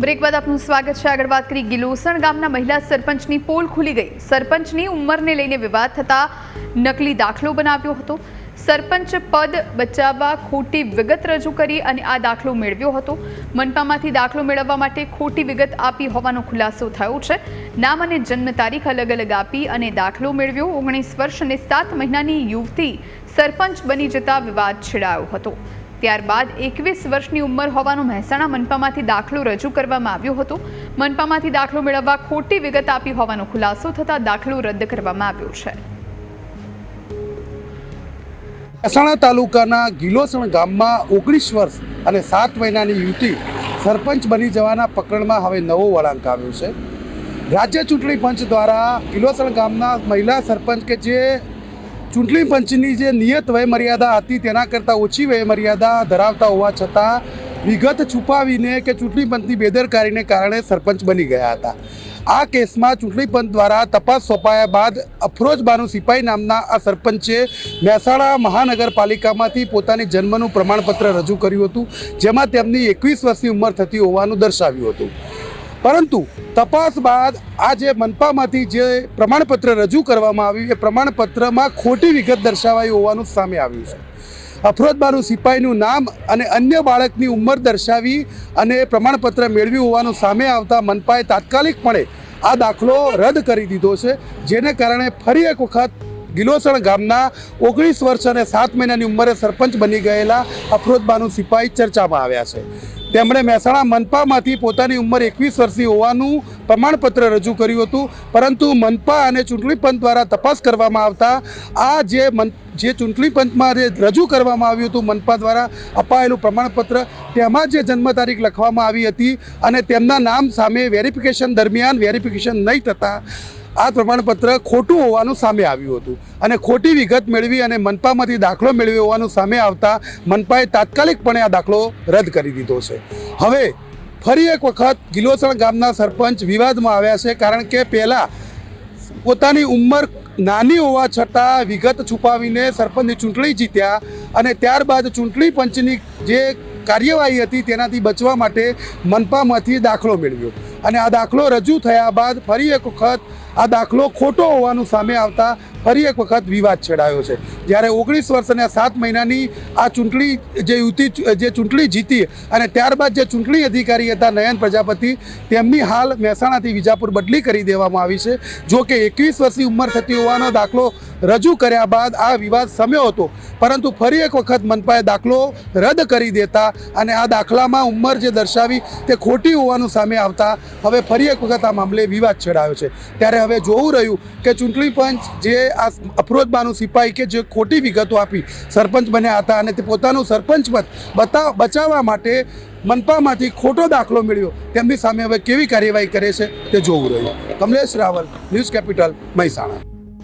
Break બાદ આપનું સ્વાગત છે। આગળ વાત કરી ગિલોસણ ગામના મહિલા સરપંચની પોલ ખુલી ગઈ। સરપંચની ઉંમરને લઈને વિવાદ થતા નકલી દાખલો બનાવ્યો હતો। સરપંચ પદ બચાવવા ખોટી વિગત રજૂ કરી અને આ દાખલો મેળવ્યો હતો। મનપામાંથી દાખલો મેળવવા માટે ખોટી વિગત આપી હોવાનો ખુલાસો થયો છે। નામ અને જન્મ તારીખ અલગ અલગ આપી અને દાખલો મેળવ્યો। 19 વર્ષ અને 7 મહિનાની યુવતી સરપંચ બની જતા વિવાદ છેડાયો હતો। ત્યારબાદ 21 વર્ષની ઉંમર હોવાનો મહેસાણા મનપામાંથી દાખલો રજૂ કરવામાં આવ્યો હતો। મનપામાંથી દાખલો મેળવવા ખોટી વિગત આપી હોવાનો ખુલાસો થતાં દાખલો રદ કરવામાં આવ્યો છે। મહેસાણા તાલુકાના ગિલોસણ ગામમાં 19 વર્ષ અને 7 મહિનાની યુવતી સરપંચ બની જવાના પ્રકરણમાં હવે નવો વળાંક આવ્યો છે। રાજ્ય ચૂંટણી પંચ દ્વારા ગિલોસણ ગામના મહિલા સરપંચ કે જે ચૂંટણી પંચની જે નિયત વયમર્યાદા હતી તેના કરતાં ઓછી વયમર્યાદા ધરાવતા હોવા છતાં વિગત છુપાવીને કે ચૂંટણી પંચની બેદરકારીને કારણે સરપંચ બની ગયા હતા। આ કેસમાં ચૂંટણી પંચ દ્વારા તપાસ સોંપાયા બાદ અફરોજ બાનુ સિપાઈ નામના આ સરપંચે મહેસાણા મહાનગરપાલિકામાંથી પોતાની જન્મનું પ્રમાણપત્ર રજૂ કર્યું હતું, જેમાં તેમની 21 વર્ષની ઉંમર થતી હોવાનું દર્શાવ્યું હતું। પરંતુ તપાસ બાદ આ જે મનપામાંથી જે પ્રમાણપત્ર રજૂ કરવામાં આવ્યું એ પ્રમાણપત્રમાં ખોટી વિગત દર્શાવાઈ હોવાનું સામે આવ્યું છે। અફરોજ બાનુ સિપાઈનું નામ અને અન્ય બાળકની ઉંમર દર્શાવી અને પ્રમાણપત્ર મેળવ્યું હોવાનું સામે આવતા મનપાએ તાત્કાલિકપણે આ દાખલો રદ કરી દીધો છે, જેને કારણે ફરી એક વખત ગિલોસણ ગામના 19 વર્ષ અને 7 મહિનાની ઉંમરે સરપંચ બની ગયેલા અફરોજ બાનુ સિપાઈ ચર્ચામાં આવ્યા છે। તેમણે મહેસાણા મનપામાંથી પોતાની ઉંમર 21 વર્ષની હોવાનું પ્રમાણપત્ર રજૂ કર્યું હતું, પરંતુ મનપા અને ચૂંટણી પંચ દ્વારા તપાસ કરવામાં આવતા આ જે ચૂંટણી પંચમાં જે રજૂ કરવામાં આવ્યું હતું મનપા દ્વારા અપાયેલું પ્રમાણપત્ર તેમાં જે જન્મ તારીખ લખવામાં આવી હતી અને તેમના નામ સામે વેરિફિકેશન દરમિયાન વેરિફિકેશન નહીં થતાં આ પ્રમાણપત્ર ખોટું હોવાનું સામે આવ્યું હતું અને ખોટી વિગત મેળવી અને મનપામાંથી દાખલો મેળવ્યો હોવાનું સામે આવતા મનપાએ તાત્કાલિકપણે આ દાખલો રદ કરી દીધો છે। હવે ફરી એક વખત ગિલોસણ ગામના સરપંચ વિવાદમાં આવ્યા છે, કારણ કે પહેલાં પોતાની ઉંમર નાની હોવા છતાં વિગત છુપાવીને સરપંચની ચૂંટણી જીત્યા અને ત્યારબાદ ચૂંટણી પંચની જે કાર્યવાહી હતી તેનાથી બચવા માટે મનપામાંથી દાખલો મેળવ્યો અને આ દાખલો રજૂ થયા બાદ ફરી એક વખત આ દાખલો ખોટો હોવાનું સામે આવતા ફરી એક વખત વિવાદ છેડાયો છે। જ્યારે 19 વર્ષ અને 7 મહિનાની આ ચૂંટણી જે યુવતી જે ચૂંટણી જીતી અને ત્યારબાદ જે ચૂંટણી અધિકારી હતા નયન પ્રજાપતિ તેમની હાલ મહેસાણાથી વિજાપુર બદલી કરી દેવામાં આવી છે। જો કે 21 વર્ષની ઉંમર થતી હોવાનો દાખલો રજૂ કર્યા બાદ આ વિવાદ શમ્યો હતો, પરંતુ ફરી એક વખત મનપાએ દાખલો રદ કરી દેતા અને આ દાખલામાં ઉંમર જે દર્શાવી તે ખોટી હોવાનું સામે આવતા હવે ફરી એક વખત આ મામલે વિવાદ છેડાયો છે। ત્યારે હવે જોવું રહ્યું કે ચૂંટણી પંચ જે આ અફરોજ બાનુ સિપાઈ કે જે ખોટી વિગતો આપી સરપંચ બન્યા હતા અને તે પોતાનું સરપંચ પદ બચાવવા માટે મનપામાંથી ખોટો દાખલો મેળવ્યો તેમની સામે હવે કેવી કાર્યવાહી કરે છે તે જોવું રહ્યું। Kamlesh Raval, news capital, Mehsana.